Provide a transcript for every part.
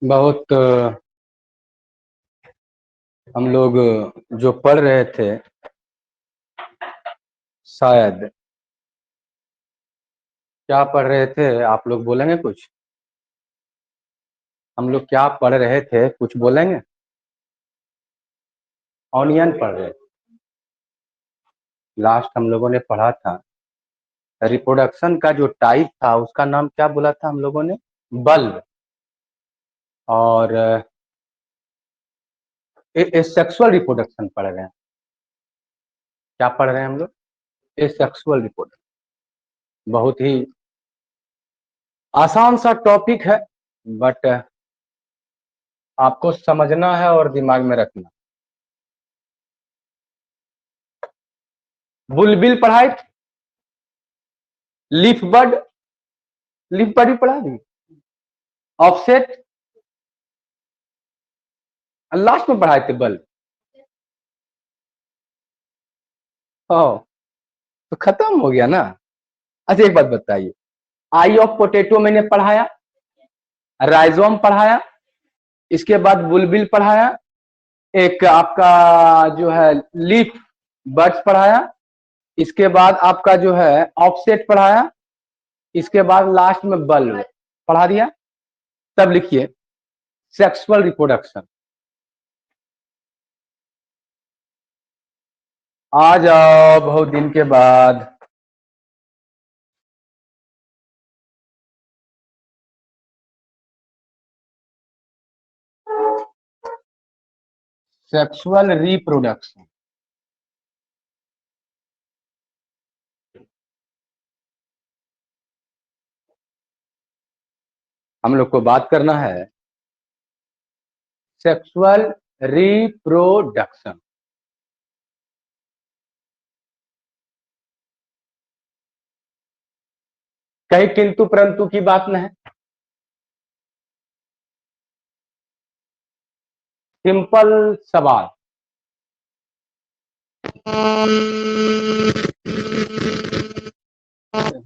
बहुत हम लोग जो पढ़ रहे थे शायद क्या पढ़ रहे थे आप लोग बोलेंगे कुछ। हम लोग क्या पढ़ रहे थे कुछ बोलेंगे। ऑनियन पढ़ रहे थे। लास्ट हम लोगों ने पढ़ा था रिप्रोडक्शन का जो टाइप था उसका नाम क्या बोला था हम लोगों ने, बल्ब। और सेक्सुअल रिप्रोडक्शन पढ़ रहे हैं। क्या पढ़ रहे हैं हम लोग, सेक्सुअल रिप्रोडक्शन। बहुत ही आसान सा टॉपिक है बट आपको समझना है और दिमाग में रखना। बुलबिल पढ़ाए, लीफ बर्ड, लीफ बर्ड भी पढ़ा दी, ऑफसेट लास्ट में पढ़ाए थे बल्ब। ओ तो खत्म हो गया ना। अच्छा एक बात बताइए, आई ऑफ पोटैटो मैंने पढ़ाया, राइजोम पढ़ाया, इसके बाद बुलबिल पढ़ाया, एक आपका जो है लीफ बर्ड्स पढ़ाया, इसके बाद आपका जो है ऑफसेट पढ़ाया, इसके बाद लास्ट में बल्ब पढ़ा दिया। तब लिखिए सेक्सुअल रिप्रोडक्शन। आ जाओ बहुत दिन के बाद। सेक्सुअल रिप्रोडक्शन हम लोग को बात करना है सेक्सुअल रिप्रोडक्शन। कहीं किंतु परंतु की बात न है, सिंपल सवाल।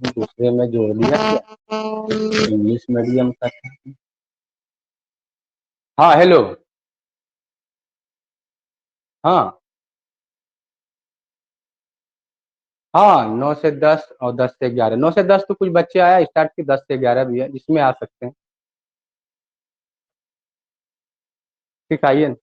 दूसरे में जोड़ दिया क्या, इंग्लिश मीडियम का। हाँ हेलो। हाँ हाँ 9 से 10 और 10 से 11। 9 से 10 तो कुछ बच्चे आया स्टार्ट के, 10 से 11 भी है जिसमें आ सकते हैं। ठीक आइए।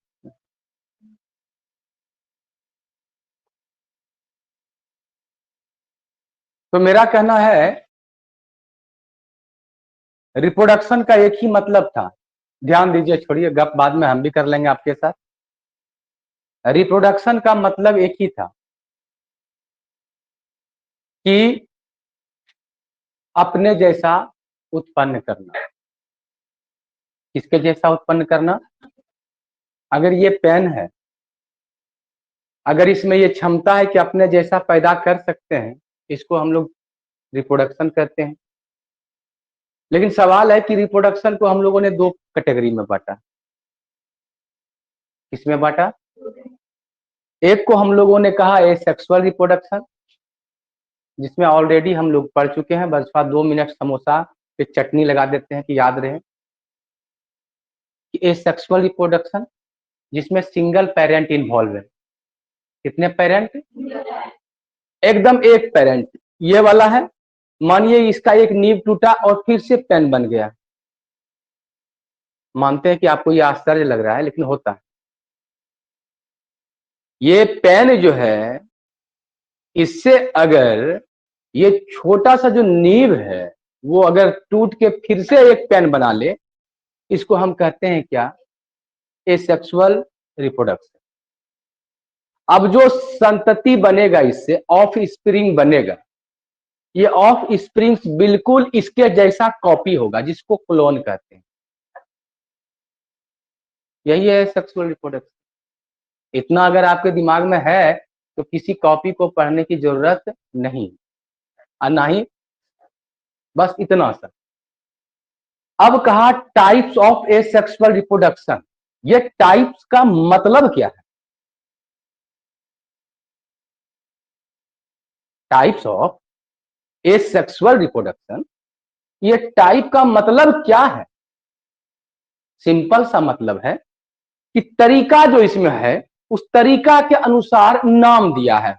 तो मेरा कहना है रिप्रोडक्शन का एक ही मतलब था। ध्यान दीजिए, छोड़िए गप, बाद में हम भी कर लेंगे आपके साथ। रिप्रोडक्शन का मतलब एक ही था कि अपने जैसा उत्पन्न करना। किसके जैसा उत्पन्न करना? अगर ये पेन है, अगर इसमें ये क्षमता है कि अपने जैसा पैदा कर सकते हैं, इसको हम लोग रिप्रोडक्शन कहते हैं। लेकिन सवाल है कि रिप्रोडक्शन को हम लोगों ने दो कैटेगरी में बांटा। किसमें बांटा? एक को हम लोगों ने कहा एसेक्सुअल रिप्रोडक्शन, जिसमें ऑलरेडी हम लोग पढ़ चुके हैं, बस 2 मिनट समोसा पे चटनी लगा देते हैं कि याद रहे। कि एसेक्सुअल रिप्रोडक्शन जिसमें सिंगल पेरेंट इन्वॉल्व है। कितने पेरेंट? एकदम एक पेरेंट। ये वाला है, मानिए इसका एक नींव टूटा और फिर से पेन बन गया। मानते हैं कि आपको ये आश्चर्य लग रहा है लेकिन होता है। ये पेन जो है, इससे अगर ये छोटा सा जो नींव है वो अगर टूट के फिर से एक पेन बना ले, इसको हम कहते हैं क्या? Asexual reproduction. अब जो संतति बनेगा इससे, ऑफ स्प्रिंग बनेगा, ये ऑफ स्प्रिंग्स बिल्कुल इसके जैसा कॉपी होगा, जिसको क्लोन कहते हैं। यही है सेक्सुअल रिप्रोडक्शन। इतना अगर आपके दिमाग में है तो किसी कॉपी को पढ़ने की जरूरत नहीं, और ना ही बस इतना सा। अब कहा टाइप्स ऑफ एसेक्सुअल रिप्रोडक्शन। ये टाइप्स का मतलब क्या है? टाइप्स ऑफ एसेक्सुअल रिप्रोडक्शन, ये टाइप का मतलब क्या है? सिंपल सा मतलब है कि तरीका जो इसमें है उस तरीका के अनुसार नाम दिया है।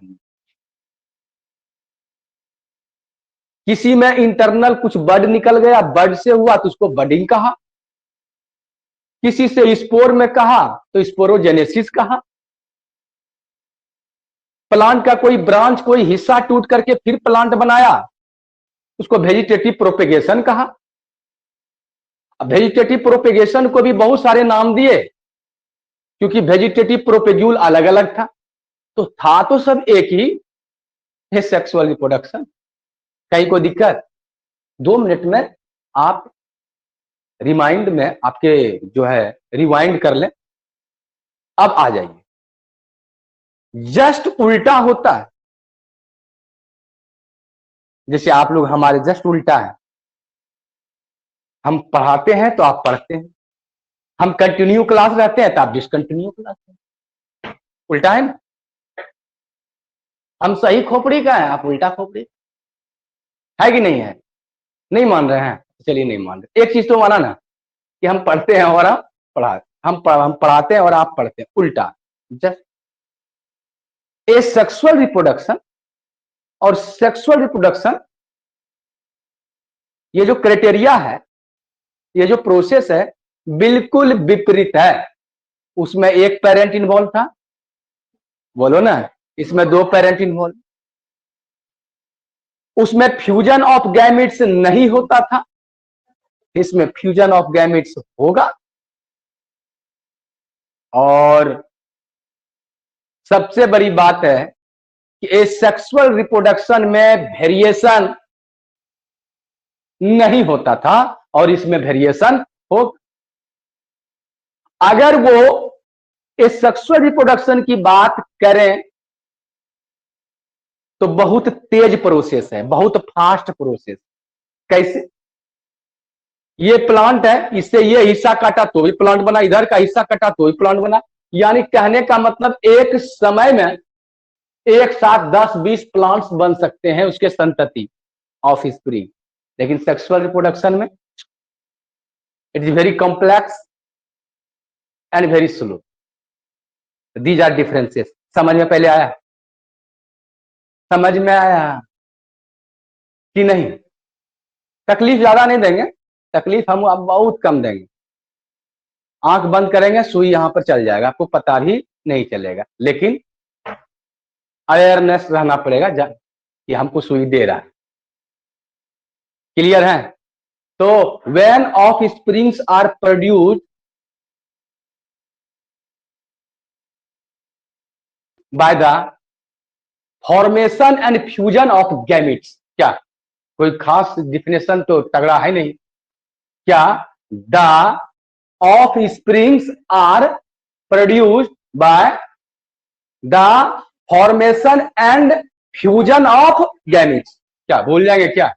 किसी में इंटरनल कुछ बर्ड निकल गया, बर्ड से हुआ तो उसको बडिंग कहा, किसी से स्पोर में कहा तो स्पोरोजेनेसिस कहा, प्लांट का कोई ब्रांच कोई हिस्सा टूट करके फिर प्लांट बनाया उसको वेजिटेटिव प्रोपेगेशन कहा। वेजिटेटिव प्रोपेगेशन को भी बहुत सारे नाम दिए क्योंकि वेजिटेटिव प्रोपेग्यूल अलग अलग था, तो था तो सब एक ही है, सेक्सुअल रिप्रोडक्शन। कहीं कोई दिक्कत? 2 मिनट में आप रिमाइंड में आपके जो है रिवाइंड कर लें, अब आ जाइए। जस्ट उल्टा होता है, जैसे आप लोग हमारे जस्ट उल्टा है, हम पढ़ाते हैं तो आप पढ़ते हैं, हम कंटिन्यू क्लास रहते हैं तो आप डिसकंटिन्यू क्लास हैं, उल्टा है ना। हम सही खोपड़ी का है, आप उल्टा खोपड़ी है कि नहीं है? नहीं मान रहे हैं? चलिए नहीं मान रहे। एक चीज तो माना ना कि हम पढ़ते हैं और आप हम पढ़ाते हैं और आप पढ़ते हैं, उल्टा। जस्ट ए सेक्सुअल रिप्रोडक्शन और सेक्सुअल रिप्रोडक्शन, ये जो क्राइटेरिया है, ये जो प्रोसेस है, बिल्कुल विपरीत है। उसमें एक पेरेंट इन्वॉल्व था, बोलो ना, इसमें 2 पेरेंट इन्वॉल्व। उसमें फ्यूजन ऑफ गैमेट्स नहीं होता था, इसमें फ्यूजन ऑफ गैमेट्स होगा। और सबसे बड़ी बात है कि इस सेक्सुअल रिप्रोडक्शन में वेरिएशन नहीं होता था और इसमें वेरिएशन हो। अगर वो इस सेक्सुअल रिप्रोडक्शन की बात करें तो बहुत तेज प्रोसेस है, बहुत फास्ट प्रोसेस। कैसे? ये प्लांट है, इससे ये हिस्सा काटा तो भी प्लांट बना, इधर का हिस्सा काटा तो भी प्लांट बना। यानी कहने का मतलब एक समय में एक साथ 10-20 प्लांट्स बन सकते हैं उसके संतति ऑफ स्प्रिंग। लेकिन सेक्सुअल रिप्रोडक्शन में it is very complex and very slow. These are differences. समझ में पहले आया? समझ में आया कि नहीं? तकलीफ ज्यादा नहीं देंगे, तकलीफ हम अब बहुत कम देंगे। आंख बंद करेंगे, सुई यहां पर चल जाएगा, आपको पता भी नहीं चलेगा, लेकिन अवेयरनेस रहना पड़ेगा कि हमको सुई दे रहा है। क्लियर है? तो when offsprings are produced by the formation and fusion of gametes. क्या कोई खास डिफिनेशन तो तगड़ा है नहीं क्या? The offsprings are produced by the formation and fusion of gametes. क्या भूल जाएंगे क्या?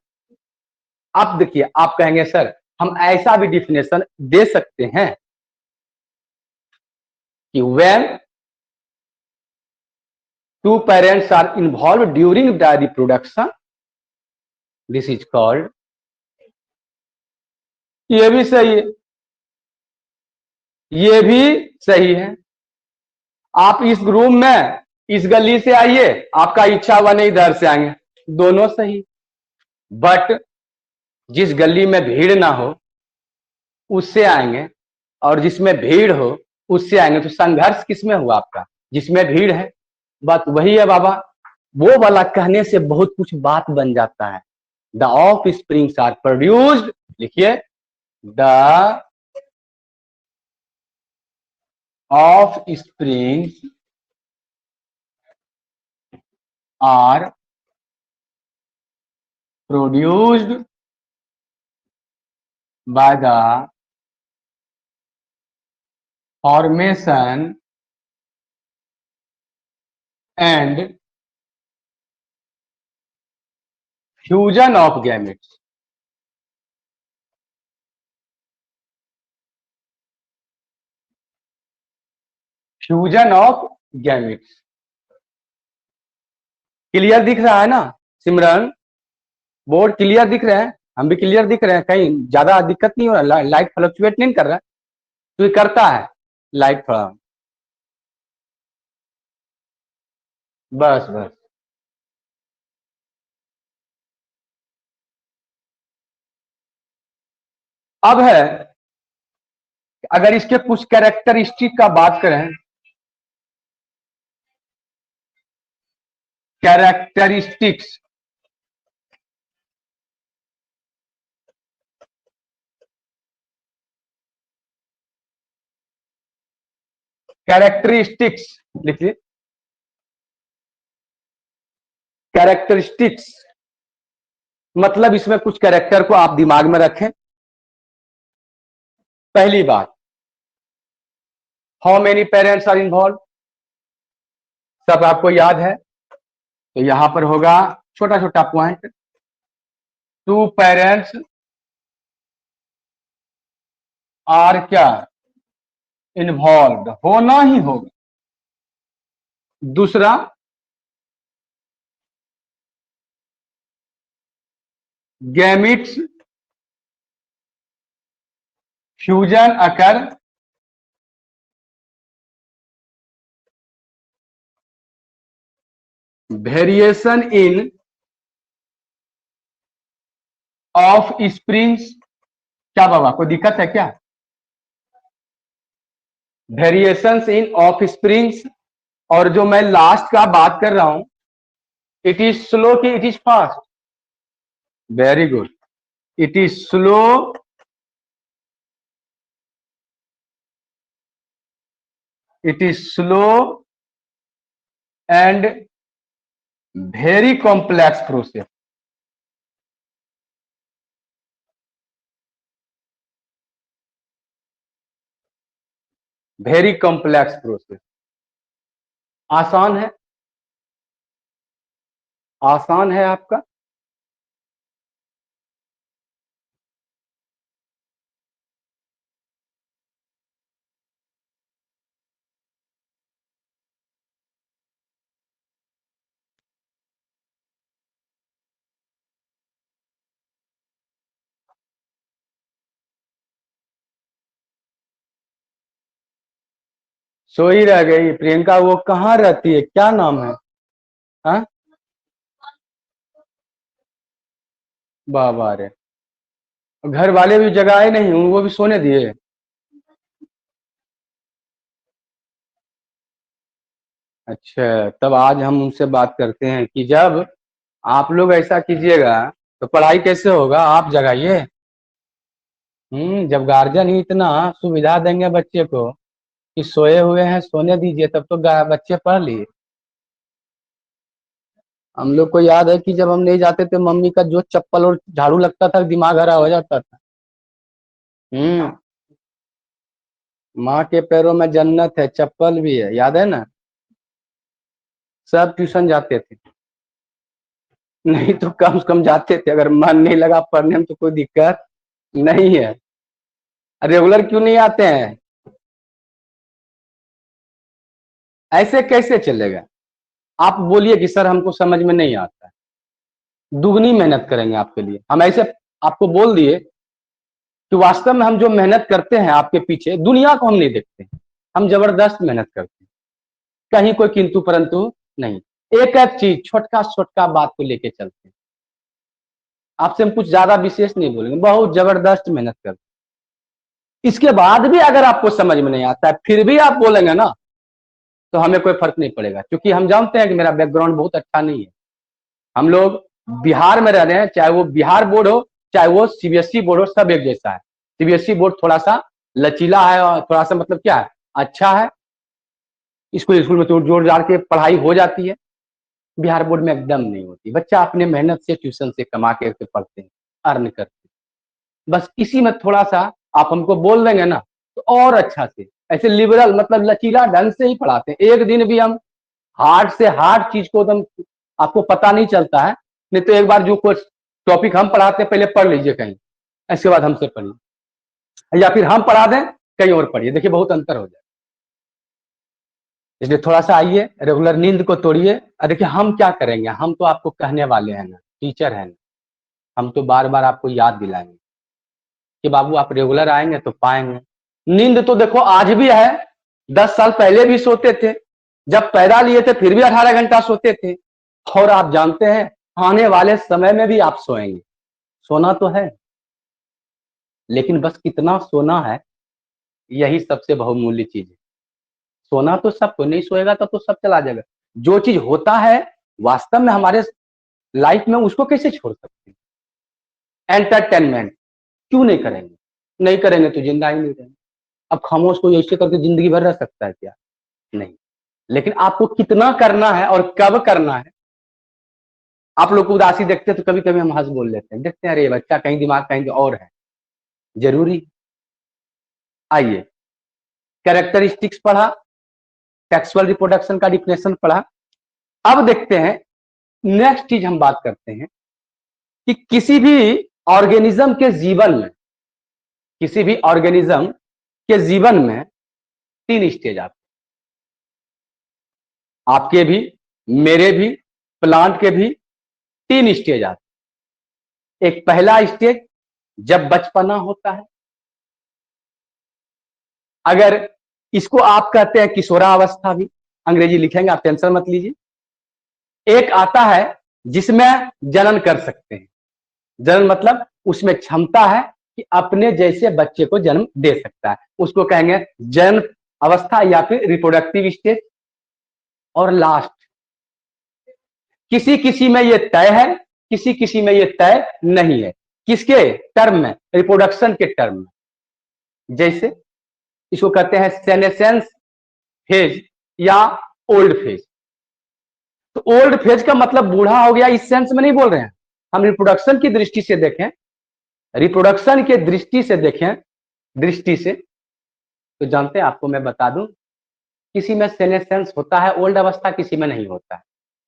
आप देखिए, आप कहेंगे सर हम ऐसा भी डिफिनेशन दे सकते हैं कि when 2 parents are involved during the reproduction, this is called। ये भी सही है, ये भी सही है। आप इस रूम में इस गली से आइए, आपका इच्छा हुआ नहीं इधर से आएंगे, दोनों सही। बट जिस गली में भीड़ ना हो उससे आएंगे और जिसमें भीड़ हो उससे आएंगे, तो संघर्ष किसमें हुआ आपका? जिसमें भीड़ है। बात वही है बाबा, वो वाला कहने से बहुत कुछ बात बन जाता है। The offsprings are produced, लिखिए, the offsprings are produced by the formation and fusion of gametes. Fusion of gametes. Clear दिख रहा है ना सिमरन? बोर्ड क्लियर दिख रहे हैं? हम भी क्लियर दिख रहे हैं? कहीं ज्यादा दिक्कत नहीं हो रहा? लाइट फ्लक्चुएट नहीं कर रहा? तो ये करता है लाइट थोड़ा, बस बस। अब है, अगर इसके कुछ कैरेक्टरिस्टिक का बात करें, कैरेक्टरिस्टिक्स, कैरेक्टरिस्टिक्स लिखिए, कैरेक्टरिस्टिक्स मतलब इसमें कुछ कैरेक्टर को आप दिमाग में रखें। पहली बात, how many parents are involve, सब आपको याद है, तो यहां पर होगा छोटा छोटा पॉइंट, 2 पेरेंट्स आर क्या, इन्वॉल्व, होना ही होगा। दूसरा, gametes fusion occur, variation in of springs, क्या बाबा कोई दिक्कत है क्या, वेरिएशंस इन ऑफ स्प्रिंग्स। और जो मैं लास्ट का बात कर रहा हूं, इट इज स्लो कि it is fast, very good, it is slow it is slow and very complex process. Very complex process. आसान है, आसान है आपका, सो ही रह गई प्रियंका, वो कहाँ रहती है, क्या नाम है, हाँ बाबा रे, घर वाले भी जगाए नहीं, वो भी सोने दिए। अच्छा, तब आज हम उनसे बात करते हैं कि जब आप लोग ऐसा कीजिएगा तो पढ़ाई कैसे होगा, आप जगाइए। जब गार्जियन ही इतना सुविधा देंगे बच्चे को कि सोए हुए हैं सोने दीजिए, तब तो बच्चे पढ़ लिए। हम लोग को याद है कि जब हम नहीं जाते थे, मम्मी का जो चप्पल और झाड़ू लगता था दिमाग हरा हो जाता था। हम्म माँ के पैरों में जन्नत है, चप्पल भी है, याद है ना। सब ट्यूशन जाते थे, नहीं तो कम से कम जाते थे, अगर मन नहीं लगा पढ़ने में तो कोई दिक्कत नहीं है। रेगुलर क्यों नहीं आते हैं, ऐसे कैसे चलेगा। आप बोलिए कि सर हमको समझ में नहीं आता, दुगनी मेहनत करेंगे आपके लिए। हम ऐसे आपको बोल दिए कि वास्तव में हम जो मेहनत करते हैं आपके पीछे, दुनिया को हम नहीं देखते, हम जबरदस्त मेहनत करते हैं, कहीं कोई किंतु परंतु नहीं। एक एक चीज छोटका छोटका बात को लेके चलते हैं। आपसे हम कुछ ज्यादा विशेष नहीं बोलेंगे, बहुत जबरदस्त मेहनत करते हैं। इसके बाद भी अगर आपको समझ में नहीं आता है, फिर भी आप बोलेंगे ना, तो हमें कोई फर्क नहीं पड़ेगा, क्योंकि हम जानते हैं कि मेरा बैकग्राउंड बहुत अच्छा नहीं है। हम लोग बिहार में रह रहे हैं, चाहे वो बिहार बोर्ड हो चाहे वो सीबीएसई बोर्ड हो, सब एक जैसा है। सीबीएसई बोर्ड थोड़ा सा लचीला है और थोड़ा सा मतलब क्या है, अच्छा है, स्कूल स्कूल में तो जोड़ जाड़ के पढ़ाई हो जाती है। बिहार बोर्ड में एकदम नहीं होती, बच्चा अपने मेहनत से ट्यूशन से कमा के पढ़ते हैं, अर्न करते हैं। बस इसी में थोड़ा सा आप हमको बोल देंगे ना, तो और अच्छा से ऐसे लिबरल मतलब लचीला ढंग से ही पढ़ाते हैं। एक दिन भी हम हार्ड से हार्ड चीज को एकदम आपको पता नहीं चलता है, नहीं तो एक बार जो कोई टॉपिक हम पढ़ाते हैं पहले पढ़ लीजिए कहीं, इसके बाद हमसे पढ़िए, या फिर हम पढ़ा दें कहीं और पढ़िए, देखिए बहुत अंतर हो जाए। इसलिए थोड़ा सा आइए, रेगुलर नींद को तोड़िए। देखिए हम क्या करेंगे, हम तो आपको कहने वाले हैं ना, टीचर हैं ना, हम तो बार बार आपको याद दिलाएंगे कि बाबू आप रेगुलर आएंगे तो पाएंगे, नींद तो देखो आज भी है, 10 साल पहले भी सोते थे, जब पैदा लिए थे फिर भी 18 घंटा सोते थे, और आप जानते हैं आने वाले समय में भी आप सोएंगे। सोना तो है, लेकिन बस कितना सोना है, यही सबसे बहुमूल्य चीज है। सोना तो सबको, नहीं सोएगा तो सब चला जाएगा। जो चीज होता है वास्तव में हमारे लाइफ में, उसको कैसे छोड़ सकते हैं? एंटरटेनमेंट क्यों नहीं करेंगे? नहीं करेंगे तो जिंदा ही नहीं रहेंगे। अब खामोश कोई ऐसे करके जिंदगी भर रह सकता है क्या? नहीं। लेकिन आपको कितना करना है और कब करना है। आप लोग को उदासी देखते हैं तो कभी कभी हम हंस बोल लेते हैं, देखते हैं अरे बच्चा कहीं दिमाग कहीं और है। जरूरी? आइए, कैरेक्टरिस्टिक्स पढ़ा, सेक्सुअल रिप्रोडक्शन का डिफिनेशन पढ़ा। अब देखते हैं, नेक्स्ट चीज हम बात करते हैं कि किसी भी ऑर्गेनिज्म के जीवन में, किसी भी ऑर्गेनिज्म के जीवन में 3 स्टेज आते हैं। आपके भी, मेरे भी, प्लांट के भी 3 स्टेज आते हैं। एक पहला स्टेज जब बचपना होता है, अगर इसको आप कहते हैं किशोरावस्था भी, अंग्रेजी लिखेंगे आप टेंशन मत लीजिए। एक आता है जिसमें जनन कर सकते हैं, जनन मतलब उसमें क्षमता है कि अपने जैसे बच्चे को जन्म दे सकता है, उसको कहेंगे जन्म अवस्था या फिर रिप्रोडक्टिव स्टेज। और लास्ट, किसी किसी में ये तय है, किसी किसी में ये तय नहीं है। किसके टर्म में? रिप्रोडक्शन के टर्म में। जैसे इसको कहते हैं सेनेसेंस फेज या ओल्ड फेज। तो ओल्ड फेज का मतलब बूढ़ा हो गया, इस सेंस में नहीं बोल रहे हैं हम। रिप्रोडक्शन की दृष्टि से देखें, रिप्रोडक्शन के दृष्टि से देखें, दृष्टि से, तो जानते हैं, आपको मैं बता दूं, किसी में सेनेसेंस होता है ओल्ड अवस्था, किसी में नहीं होता है।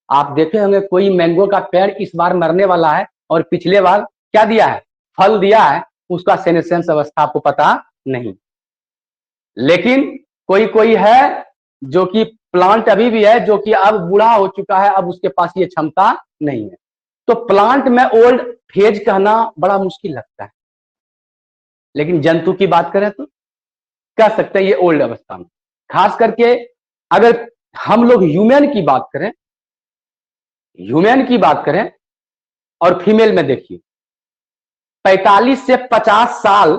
आप देखे होंगे कोई मैंगो का पेड़ इस बार मरने वाला है और पिछले बार क्या दिया है? फल दिया है, उसका सेनेसेंस अवस्था आपको पता नहीं। लेकिन कोई कोई है जो कि प्लांट अभी भी है, जो कि अब बूढ़ा हो चुका है, अब उसके पास ये क्षमता नहीं है। तो प्लांट में ओल्ड फेज कहना बड़ा मुश्किल लगता है, लेकिन जंतु की बात करें तो कह सकते हैं ये ओल्ड अवस्था में। खास करके अगर हम लोग ह्यूमन की बात करें, ह्यूमन की बात करें और फीमेल में देखिए, 45 से 50 साल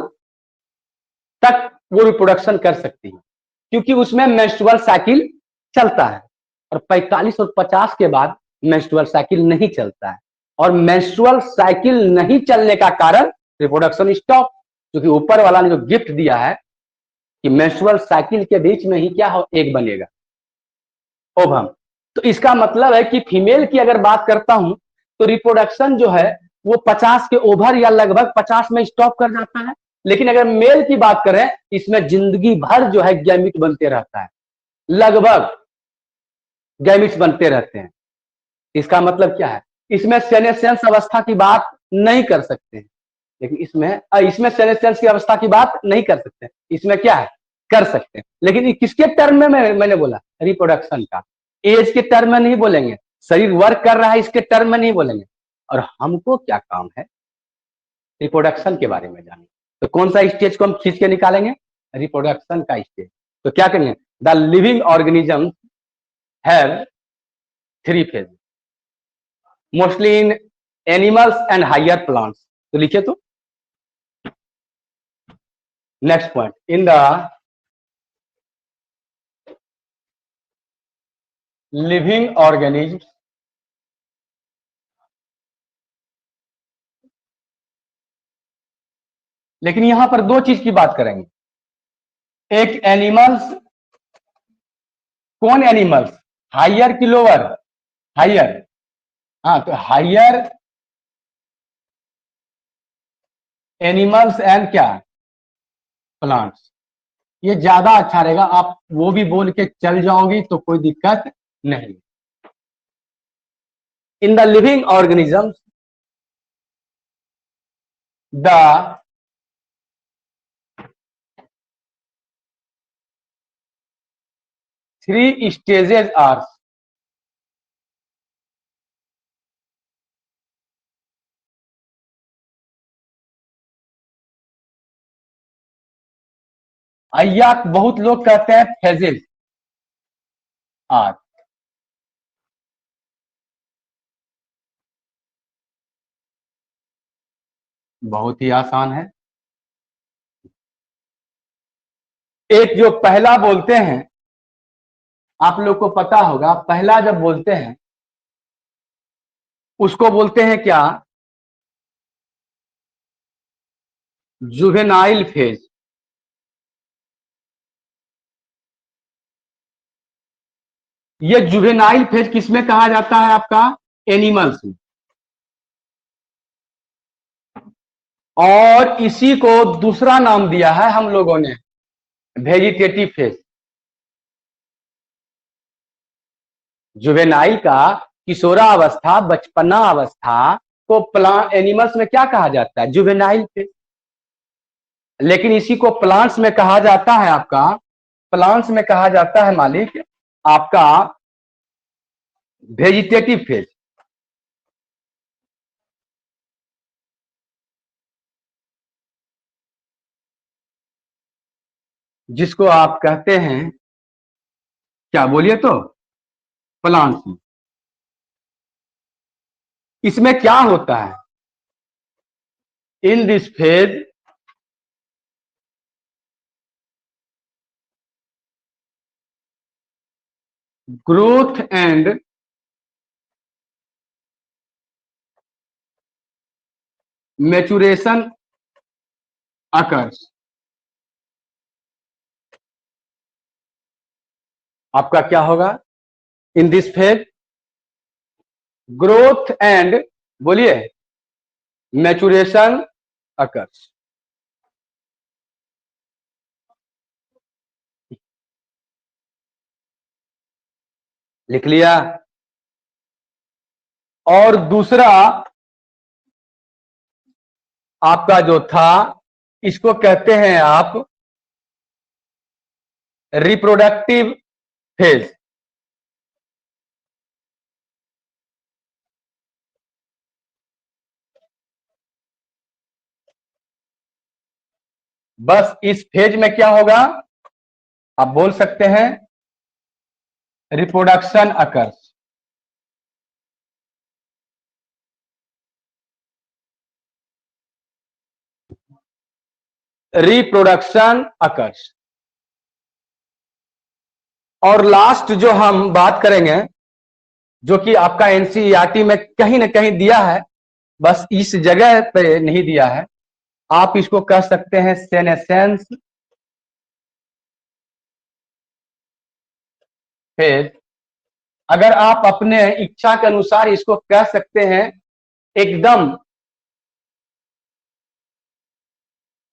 तक वो रिप्रोडक्शन कर सकती है, क्योंकि उसमें मेंस्ट्रुअल साइकिल चलता है। और 45 और 50 के बाद मेंस्ट्रुअल साइकिल नहीं चलता है, और मेंस्ट्रुअल साइकिल नहीं चलने का कारण रिप्रोडक्शन स्टॉप, क्योंकि ऊपर वाला ने जो गिफ्ट दिया है कि मेंस्ट्रुअल साइकिल के बीच में ही क्या हो, एक बनेगा, ओवम। तो इसका मतलब है कि फीमेल की अगर बात करता हूं तो रिप्रोडक्शन जो है वो 50 के ओवर या लगभग 50 में स्टॉप कर जाता है। लेकिन अगर मेल की बात करें, इसमें जिंदगी भर जो है गैमिट बनते रहता है, लगभग गैमिट्स बनते रहते हैं। इसका मतलब क्या है? इसमें सेनेसेंस अवस्था की बात नहीं कर सकते हैं, लेकिन इसमें सेनेसेंस की अवस्था की बात नहीं कर सकते, इसमें क्या है, कर सकते हैं। लेकिन ये किसके टर्म में मैंने बोला? रिप्रोडक्शन का। एज के टर्म में नहीं बोलेंगे, शरीर वर्क कर रहा है इसके टर्म में नहीं बोलेंगे। और हमको क्या काम है? रिप्रोडक्शन के बारे में जाने। तो कौन सा स्टेज को हम खींच के निकालेंगे? रिप्रोडक्शन का स्टेज। तो क्या करेंगे? The living organism have 3 phase, mostly in animals and higher plants. तो लिखिए तो next point, in the living organism लेकिन यहां पर 2 चीज की बात करेंगे। एक एनिमल्स, कौन एनिमल्स? हायर की लोअर? हायर। हाँ, तो हायर एनिमल्स एंड क्या? प्लांट्स। ये ज्यादा अच्छा रहेगा, आप वो भी बोल के चल जाओगी तो कोई दिक्कत नहीं। In the living organism the three stages are, या बहुत लोग कहते हैं फेजेस। आज बहुत ही आसान है। एक जो पहला बोलते हैं, आप लोग को पता होगा, पहला जब बोलते हैं उसको बोलते हैं क्या? Juvenile phase. ये जुवेनाइल फेज किसमें कहा जाता है आपका? एनिमल्स में। और इसी को दूसरा नाम दिया है हम लोगों ने, वेजिटेटिव फेज। जुवेनाइल का किशोरावस्था, बचपना अवस्था को प्लांट एनिमल्स में क्या कहा जाता है? Juvenile phase. लेकिन इसी को प्लांट्स में कहा जाता है आपका, प्लांट्स में कहा जाता है मालिक आपका वेजिटेटिव फेज। जिसको आप कहते हैं क्या, बोलिए तो? प्लांट्स में। इसमें क्या होता है? In this phase growth and maturation occurs. आपका क्या होगा? In this phase growth and, बोलिए, मैचुरेशन अकर्स। लिख लिया? और दूसरा आपका जो था, इसको कहते हैं आप रिप्रोडक्टिव फेज। बस इस फेज में क्या होगा? आप बोल सकते हैं रिप्रोडक्शन अकर्स। Reproduction occurs. और लास्ट जो हम बात करेंगे, जो कि आपका एनसीईआरटी में कहीं ना कहीं दिया है, बस इस जगह पे नहीं दिया है, आप इसको कह सकते हैं सेनेसेंस फेज। अगर आप अपने इच्छा के अनुसार इसको कह सकते हैं एकदम,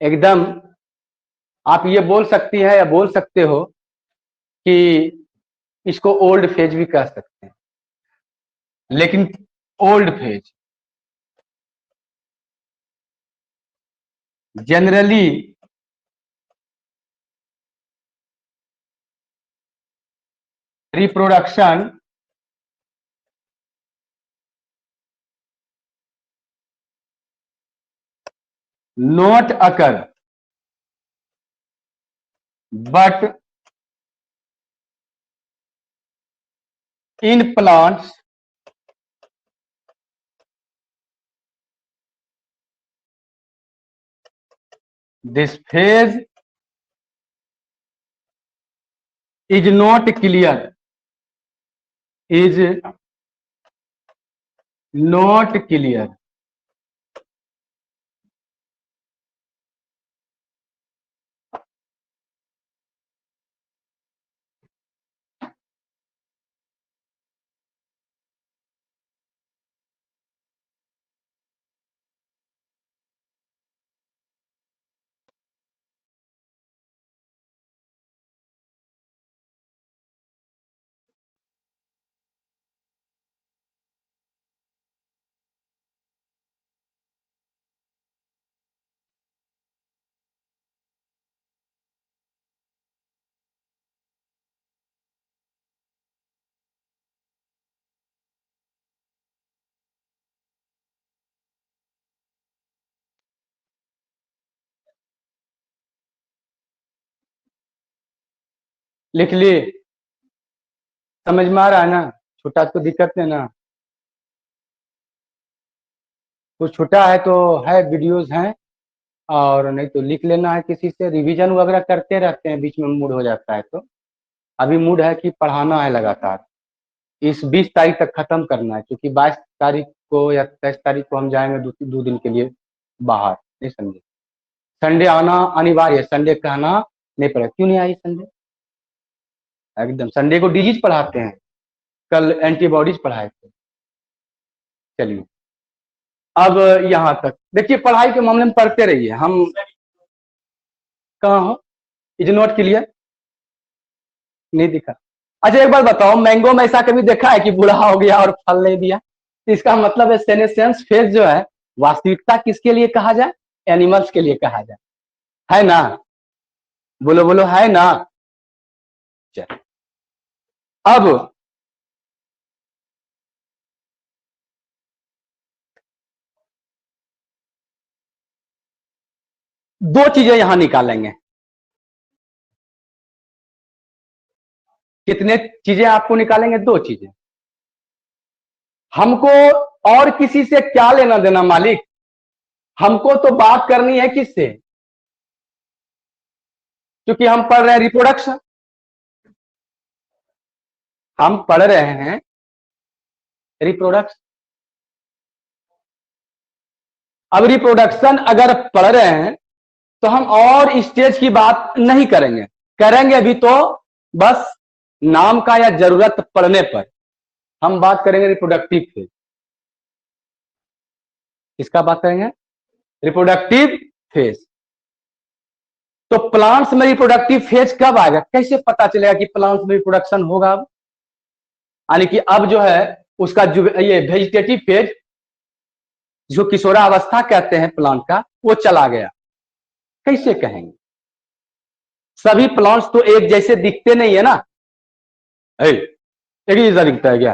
एकदम आप ये बोल सकती है या बोल सकते हो कि इसको ओल्ड फेज भी कह सकते हैं। लेकिन old phase generally reproduction not occur but in plants this phase is not clear, is not clear. लिख लिए? समझ में आ रहा है ना? छोटा तो दिक्कत है ना? तो छोटा है तो है, वीडियोस हैं, और नहीं तो लिख लेना है किसी से। रिवीजन वगैरह करते रहते हैं, बीच में मूड हो जाता है तो। अभी मूड है कि पढ़ाना है लगातार। इस 20 तारीख तक खत्म करना है, क्योंकि 22 तारीख को या 23 तारीख को हम जाएंगे 2 दिन के लिए बाहर, नहीं समझे? संडे आना अनिवार्य है, संडे कहना नहीं पड़ेगा। क्यों नहीं आई संडे? एकदम संडे को डिजीज पढ़ाते हैं, कल एंटीबॉडीज पढ़ाए थे। चलिए, अब यहाँ तक देखिए, पढ़ाई के मामले में पढ़ते रहिए। हम कहाँ हो? Is not clear? नहीं दिखा? अच्छा एक बार बताओ, मैंगो में ऐसा कभी देखा है कि बूढ़ा हो गया और फल नहीं दिया? तो इसका मतलब है सेनेसेंस फेज जो है, वास्तविकता किसके लिए कहा जाए? एनिमल्स के लिए कहा जाए, है ना? बोलो बोलो, है ना? चल, अब दो चीजें यहां निकालेंगे। कितने चीजें आपको निकालेंगे? दो चीजें। हमको और किसी से क्या लेना देना मालिक? हमको तो बात करनी है किससे? क्योंकि हम पढ़ रहे हैं रिप्रोडक्शन, हम पढ़ रहे हैं रिप्रोडक्शन। अब रिप्रोडक्शन अगर पढ़ रहे हैं तो हम और स्टेज की बात नहीं करेंगे। करेंगे अभी तो बस नाम का या जरूरत पड़ने पर हम बात करेंगे रिप्रोडक्टिव फेज। किसका बात करेंगे? Reproductive phase. तो प्लांट्स में रिप्रोडक्टिव फेज कब आएगा? कैसे पता चलेगा कि प्लांट्स में रिप्रोडक्शन होगा? अब यानी कि अब जो है उसका ये वेजिटेटिव फेज, जो किशोरावस्था कहते हैं प्लांट का, वो चला गया। कैसे कहेंगे? सभी प्लांट्स तो एक जैसे दिखते नहीं है ना। एक ही जैसा दिखता है क्या?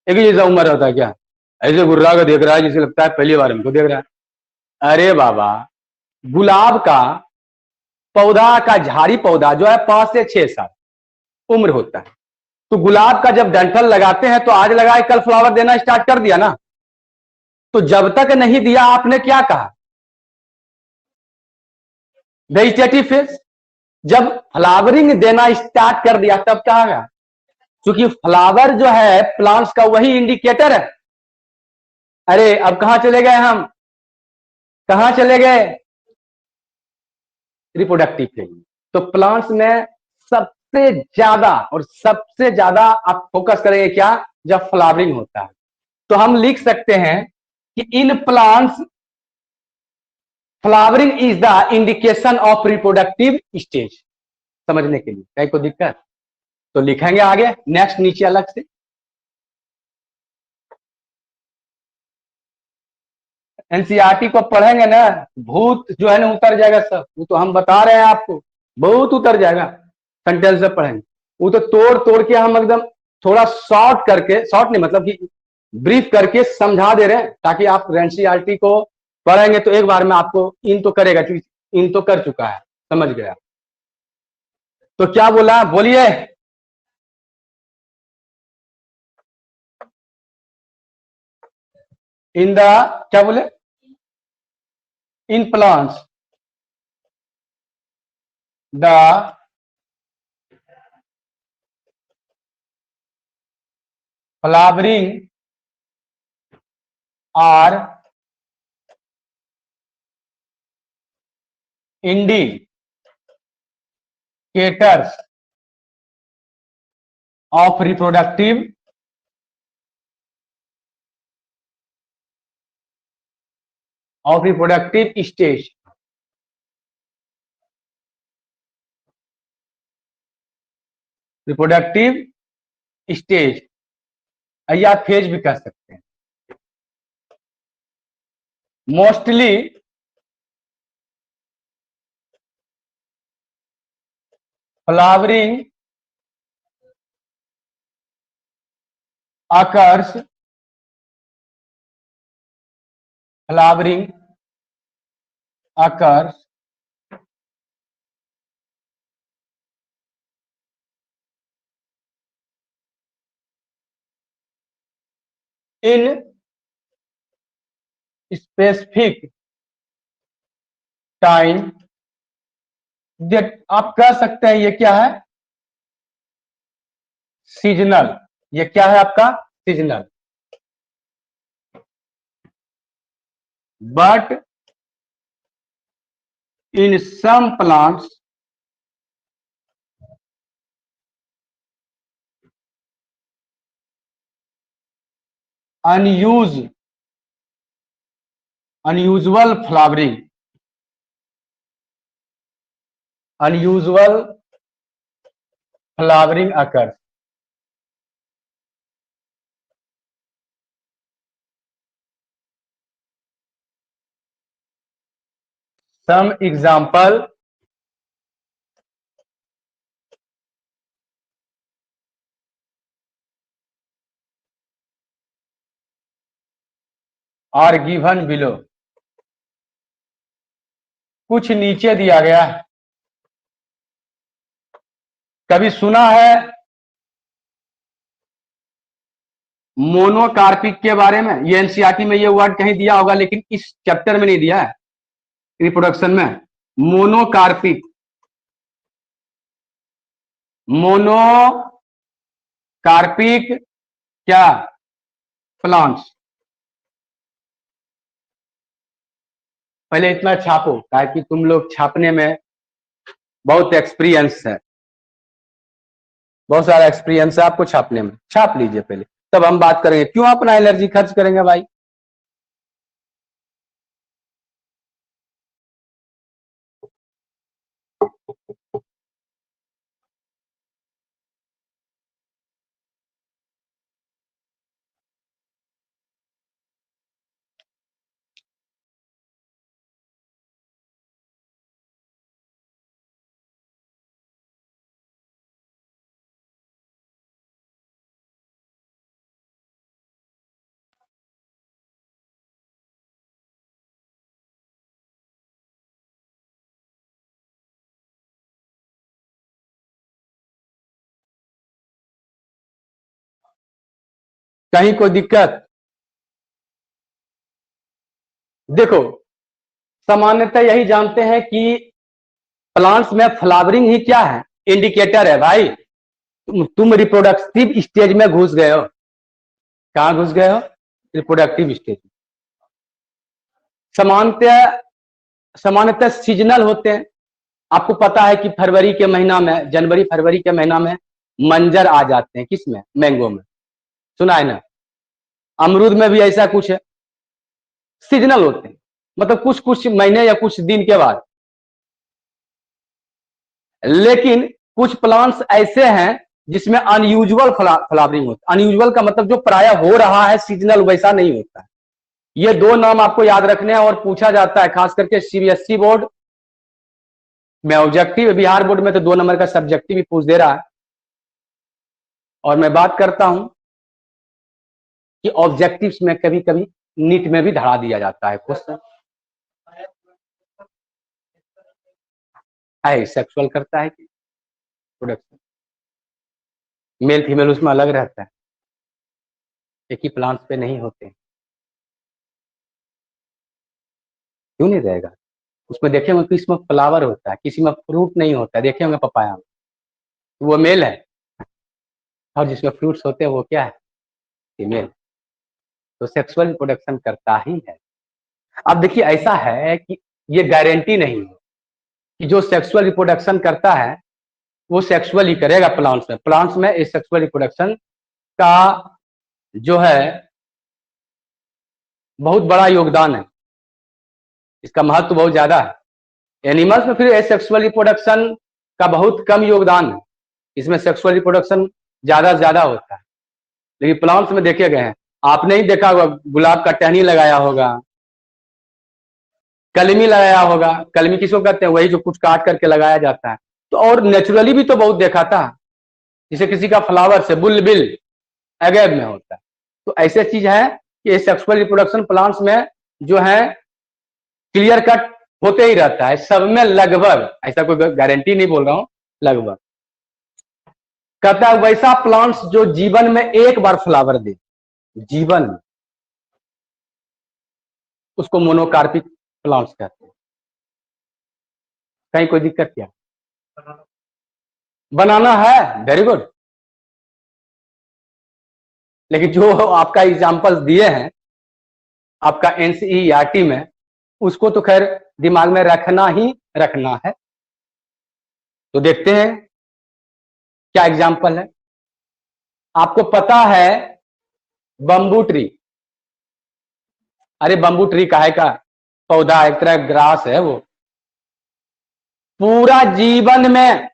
एक ही जैसा उम्र होता है क्या? ऐसे गुर्रा को देख रहा है जैसे लगता है पहली बार हमको देख रहा है। अरे बाबा, गुलाब का पौधा का झाड़ी पौधा जो है 5 से 6 साल उम्र होता है। तो गुलाब का जब डंठल लगाते हैं तो आज लगाए कल फ्लावर देना स्टार्ट कर दिया ना। तो जब तक नहीं दिया आपने क्या कहा? Vegetative phase. जब फ्लावरिंग देना स्टार्ट कर दिया तब कहा गया, क्योंकि फ्लावर जो है प्लांट्स का वही इंडिकेटर है। अरे अब कहां चले गए हम? कहां चले गए? Reproductive phase. तो प्लांट्स में सबसे ज्यादा और सबसे ज्यादा आप फोकस करेंगे क्या? जब फ्लावरिंग होता है। तो हम लिख सकते हैं कि in plants flowering is the indication of reproductive stage. समझने के लिए कहीं को दिक्कत? तो लिखेंगे आगे नेक्स्ट नीचे अलग से। एनसीईआरटी को पढ़ेंगे ना, भूत जो है ना उतर जाएगा सब। वो तो हम बता रहे हैं आपको, बहुत उतर जाएगा। सेंटेंस से पढ़ेंगे वो तो तोड़ तोड़ के हम एकदम थोड़ा शॉर्ट करके, शॉर्ट नहीं मतलब कि ब्रीफ करके समझा दे रहे हैं, ताकि आप एनसीईआरटी को पढ़ेंगे तो एक बार में आपको इन तो करेगा, क्योंकि इन तो कर चुका है, समझ गया। तो क्या बोला, बोलिए। इन द, क्या बोले? In plants the flowering are indicators of reproductive stage. Reproductive stage या फेज भी कह सकते हैं। Mostly flowering occurs flowering occurs in specific time, आप कह सकते हैं ये क्या है, सीजनल। ये क्या है आपका, seasonal. But in some plants unusual flowering, occurs. Some example are given below. कुछ नीचे दिया गया है। कभी सुना है मोनोकार्पिक के बारे में? ये एनसीईआरटी में ये वर्ड कहीं दिया होगा, लेकिन इस चैप्टर में नहीं दिया है, रिप्रोडक्शन में। मोनोकार्पिक, मोनोकार्पिक क्या, प्लांट्स। पहले इतना छापो, ताकि तुम लोग छापने में बहुत एक्सपीरियंस है, बहुत सारा एक्सपीरियंस है आपको छापने में। छाप लीजिए पहले, तब हम बात करेंगे। क्यों अपना एनर्जी खर्च करेंगे भाई? कहीं कोई दिक्कत? देखो, सामान्यतः यही जानते हैं कि प्लांट्स में फ्लावरिंग ही क्या है, इंडिकेटर है भाई। तुम रिप्रोडक्टिव स्टेज में घुस गए हो। कहां घुस गए हो? Reproductive stage. सामान्यतः सीजनल होते हैं। आपको पता है कि फरवरी के महीना में, जनवरी फरवरी के महीना में मंजर आ जाते हैं। किसमें? मैंगो में। सुना है ना? अमरूद में भी ऐसा कुछ है, सीजनल होते हैं, मतलब कुछ कुछ महीने या कुछ दिन के बाद। लेकिन कुछ प्लांट्स ऐसे हैं जिसमें अनयूजुअल फ्लावरिंग होता है। अनयूजुअल का मतलब जो प्राय हो रहा है, सीजनल वैसा नहीं होता है। ये दो नाम आपको याद रखने हैं, और पूछा जाता है खास करके सीबीएसई बोर्ड में। ऑब्जेक्टिव बिहार बोर्ड में तो 2 नंबर का सब्जेक्टिव भी पूछ दे रहा है। और मैं बात करता हूं कि ऑब्जेक्टिव्स में कभी कभी नीट में भी धरा दिया जाता है क्वेश्चन। सेक्सुअल करता है कि प्रोडक्शन, मेल फीमेल उसमें अलग रहता है, एक ही प्लांट्स पे नहीं होते। क्यों नहीं रहेगा? उसमें देखे होंगे किसी में फ्लावर होता है, किसी में फ्रूट नहीं होता है। देखे होंगे पपाया में, वो मेल है, और जिसमें फ्रूट्स होते हैं वो क्या है, फीमेल। तो सेक्सुअल रिप्रोडक्शन करता ही है। अब देखिए, ऐसा है कि ये गारंटी नहीं है कि जो सेक्सुअल रिप्रोडक्शन करता है वो सेक्सुअल ही करेगा प्लांट्स में। प्लांट्स में इस सेक्सुअल रिप्रोडक्शन का जो है बहुत बड़ा योगदान है, इसका महत्व बहुत ज्यादा है। एनिमल्स में फिर सेक्सुअल रिप्रोडक्शन का बहुत कम योगदान है, इसमें सेक्सुअल रिप्रोडक्शन ज्यादा से ज्यादा होता है। लेकिन प्लांट्स में देखे गए हैं, आपने ही देखा होगा, गुलाब का टहनी लगाया होगा, कलमी लगाया होगा। कलमी किसको कहते हैं? वही जो कुछ काट करके लगाया जाता है। तो और नेचुरली भी तो बहुत देखा था, जैसे किसी का फ्लावर से बुलबिल अगैब में होता है। तो ऐसे चीज है कि सेक्सुअल रिप्रोडक्शन प्लांट्स में जो है क्लियर कट होते ही रहता है, सब में लगभग। ऐसा कोई गारंटी नहीं बोल रहा हूं, लगभग। कहता है वैसा प्लांट्स जो जीवन में एक बार फ्लावर दे, जीवन में उसको मोनोकार्पिक प्लांट्स कहते हैं। कहीं कोई दिक्कत क्या? बनाना है, वेरी गुड। लेकिन जो आपका एग्जाम्पल्स दिए हैं आपका एनसीईआरटी में, उसको तो खैर दिमाग में रखना ही रखना है। तो देखते हैं क्या एग्जाम्पल है। आपको पता है बम्बू ट्री, अरे बम्बू ट्री काहे का पौधा, एक तरह ग्रास है वो। पूरा जीवन में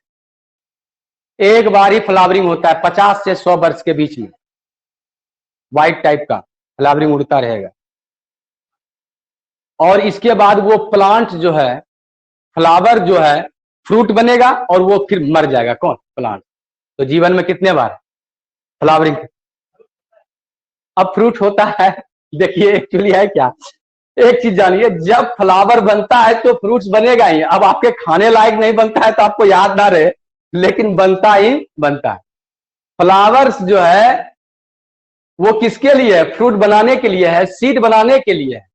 एक बार ही फ्लावरिंग होता है, 50 से 100 वर्ष के बीच में व्हाइट टाइप का फ्लावरिंग उड़ता रहेगा। और इसके बाद वो प्लांट जो है, फ्लावर जो है, फ्रूट बनेगा और वो फिर मर जाएगा। कौन? प्लांट। तो जीवन में कितने बार फ्लावरिंग? अब फ्रूट होता है, देखिए एक्चुअली है क्या, एक चीज जानिए, जब फ्लावर बनता है तो फ्रूट्स बनेगा ही। अब आपके खाने लायक नहीं बनता है तो आपको याद ना रहे, लेकिन बनता ही बनता है। फ्लावर्स जो है वो किसके लिए है? फ्रूट बनाने के लिए है, सीड बनाने के लिए है।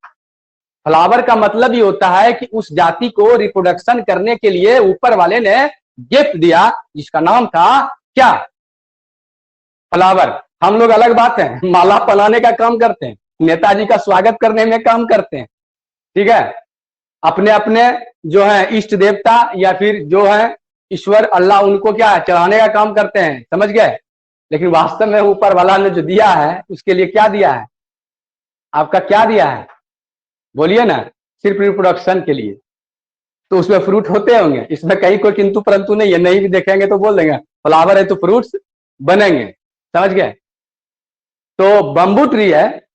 फ्लावर का मतलब ही होता है कि उस जाति को रिप्रोडक्शन करने के लिए ऊपर वाले ने गिफ्ट दिया, जिसका नाम था क्या? फ्लावर। हम लोग अलग बात है, माला बनाने का काम करते हैं, नेताजी का स्वागत करने में काम करते हैं, ठीक है, अपने अपने जो है इष्ट देवता या फिर जो है ईश्वर अल्लाह, उनको क्या है? चढ़ाने का काम करते हैं, समझ गए। लेकिन वास्तव में ऊपर वाला ने जो दिया है उसके लिए क्या दिया है? आपका क्या दिया है? बोलिए ना। सिर्फ रिप्रोडक्शन के लिए। तो उसमें फ्रूट होते होंगे, इसमें कहीं कोई किंतु परंतु नहीं है। नहीं भी देखेंगे तो बोल देंगे फ्लावर है तो फ्रूट्स बनेंगे, समझ गए। तो बम्बू ट्री है,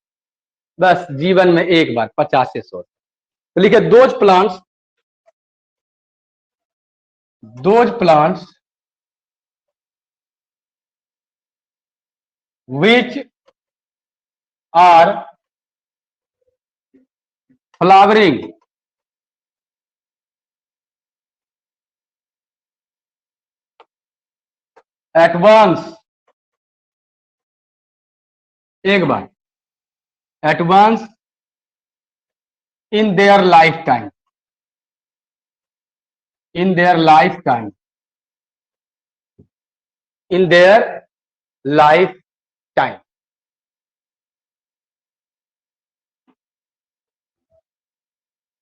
बस जीवन में एक बार 50 से 100। तो लिखे those plants which are flowering at once, एक बार, at once in their lifetime, in their lifetime, in their lifetime।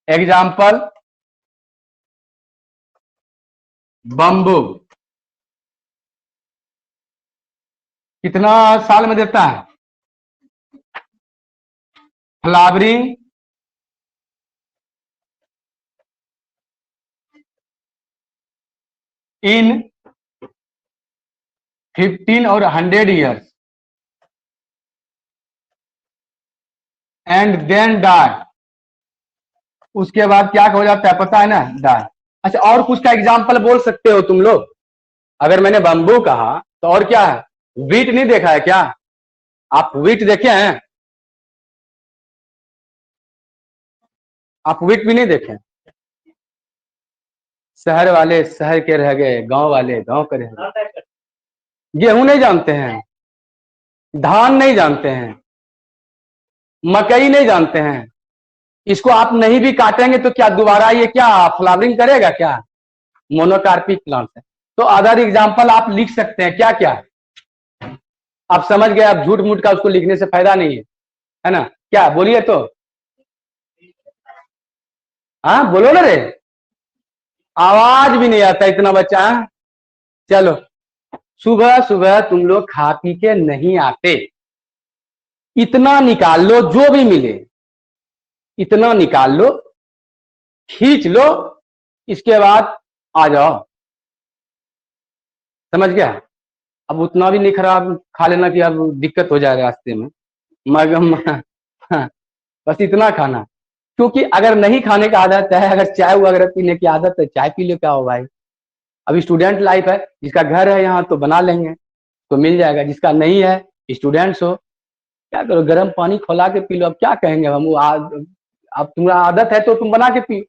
Example, bamboo कितना साल में देता है? फ्लावरिंग इन 15 और 100 ईयर्स एंड देन डाई। उसके बाद क्या हो जाता है पता है ना? डाई। अच्छा, और कुछ का एग्जाम्पल बोल सकते हो तुम लोग? अगर मैंने बम्बू कहा तो और क्या है? वीट नहीं देखा है क्या? आप वीट देखे हैं? आप वीट भी नहीं देखे? शहर वाले शहर के रह गए, गांव वाले गांव के रह गए। गेहूं नहीं जानते हैं, धान नहीं जानते हैं, मकई नहीं जानते हैं। इसको आप नहीं भी काटेंगे तो क्या दोबारा ये क्या फ्लावरिंग करेगा क्या? मोनोकार्पिक प्लांट है। तो अदर एग्जाम्पल आप लिख सकते हैं, क्या क्या आप समझ गए। आप झूठ मूठ का उसको लिखने से फायदा नहीं है ना? क्या बोलिए तो, हाँ बोलो ना रे, आवाज भी नहीं आता इतना बच्चा है? चलो, सुबह सुबह तुम लोग खा पी के नहीं आते, इतना निकाल लो जो भी मिले, इतना निकाल लो, खींच लो, इसके बाद आ जाओ, समझ गया। अब उतना भी नहीं खराब खा लेना कि अब दिक्कत हो जाए रास्ते में, मगम बस इतना खाना। क्योंकि अगर नहीं खाने का आदत है, अगर चाय वगैरह पीने की आदत है, चाय पी लो, क्या हो भाई। अभी स्टूडेंट लाइफ है, जिसका घर है यहाँ तो बना लेंगे तो मिल जाएगा, जिसका नहीं है, स्टूडेंट्स हो, क्या करो, गर्म पानी खौला के पी लो। अब क्या कहेंगे हम, अब तुम्हारा आदत है तो तुम बना के पी।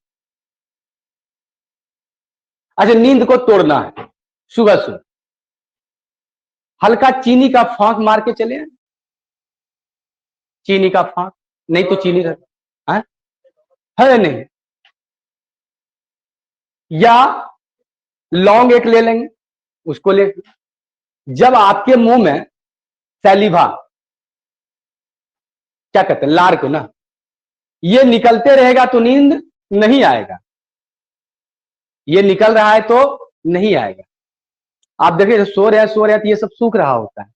अच्छा, नींद को तोड़ना है, सुबह सुबह हल्का चीनी का फांक मार के चले, चीनी का फांक, नहीं तो चीनी रहता है, है नहीं, या लौंग एक ले लेंगे, उसको ले, जब आपके मुंह में सैलिवा, क्या कहते हैं, लार को ना, ये निकलते रहेगा तो नींद नहीं आएगा, ये निकल रहा है तो नहीं आएगा। आप देखिए सो रहे हैं तो ये सब सूख रहा होता है,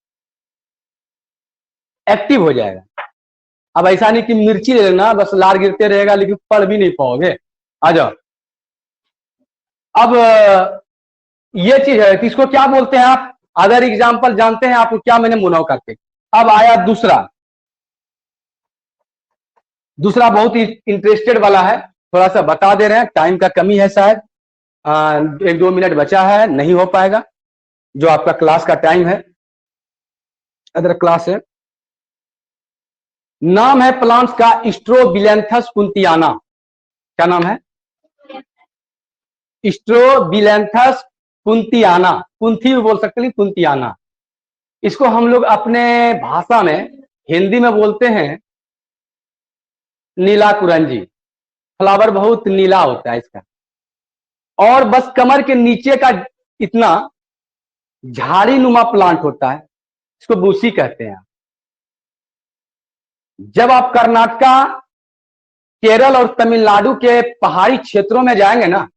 एक्टिव हो जाएगा। अब ऐसा नहीं कि मिर्ची ले लेना बस लार गिरते रहेगा लेकिन पढ़ भी नहीं पाओगे। आ जाओ, अब ये चीज है, इसको क्या बोलते हैं आप, अदर एग्जाम्पल जानते हैं आपको क्या मैंने मुनाव करके। अब आया दूसरा बहुत ही इंटरेस्टेड वाला है, थोड़ा सा बता दे रहे हैं, टाइम का कमी है शायद, 1-2 मिनट बचा है, नहीं हो पाएगा जो आपका क्लास का टाइम है, अदर क्लास है। नाम है प्लांट्स का स्ट्रोबिलेंथस कुंतियाना। क्या नाम है? स्ट्रोबिलेंथस कुंतियाना, कुंथी भी बोल सकते हैं, कुंतियाना। इसको हम लोग अपने भाषा में हिंदी में बोलते हैं नीला कुरंजी। फ्लावर बहुत नीला होता है इसका, और बस कमर के नीचे का इतना झाड़ी नुमा प्लांट होता है, इसको बूसी कहते हैं। जब आप कर्नाटका, केरल और तमिलनाडु के पहाड़ी क्षेत्रों में जाएंगे ना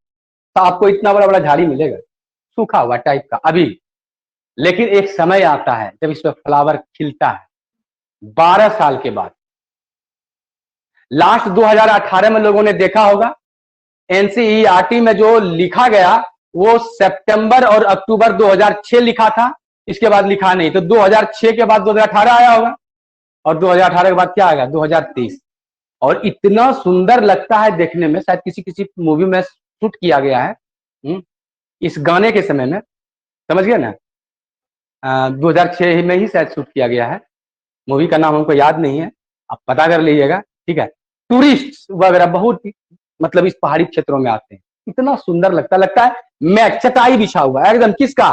तो आपको इतना बड़ा बड़ा झाड़ी मिलेगा, सूखा हुआ टाइप का अभी। लेकिन एक समय आता है जब इस पर फ्लावर खिलता है, 12 साल के बाद। लास्ट 2018 में लोगों ने देखा होगा, एनसीईआरटी में जो लिखा गया वो सितंबर और अक्टूबर 2006 लिखा था, इसके बाद लिखा नहीं। तो 2006 के बाद 2018 आया होगा, और 2018 के बाद क्या आएगा, 2023। और इतना सुंदर लगता है देखने में, शायद किसी किसी मूवी में शूट किया गया है इस गाने के समय में, समझ गए ना। 2006 में ही शायद शूट किया गया है, मूवी का नाम हमको याद नहीं है, आप पता कर लीजिएगा, ठीक है। टूरिस्ट वगैरह बहुत मतलब इस पहाड़ी क्षेत्रों में आते हैं, इतना सुंदर लगता है मैट चटाई बिछा हुआ है एकदम, किसका,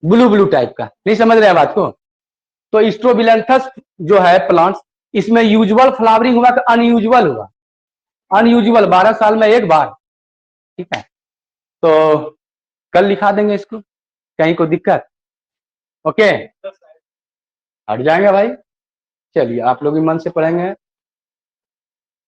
ब्लू टाइप का। नहीं समझ रहे हैं बात को। तो स्ट्रोबिलेंथस जो है प्लांट्स, इसमें यूजुअल फ्लावरिंग हुआ कि अनयूजुअल हुआ, अनयूजुअल 12 साल में एक बार, ठीक है। तो कल लिखा देंगे इसको, कहीं को दिक्कत, ओके, हट जाएंगे भाई। चलिए आप लोग भी मन से पढ़ेंगे।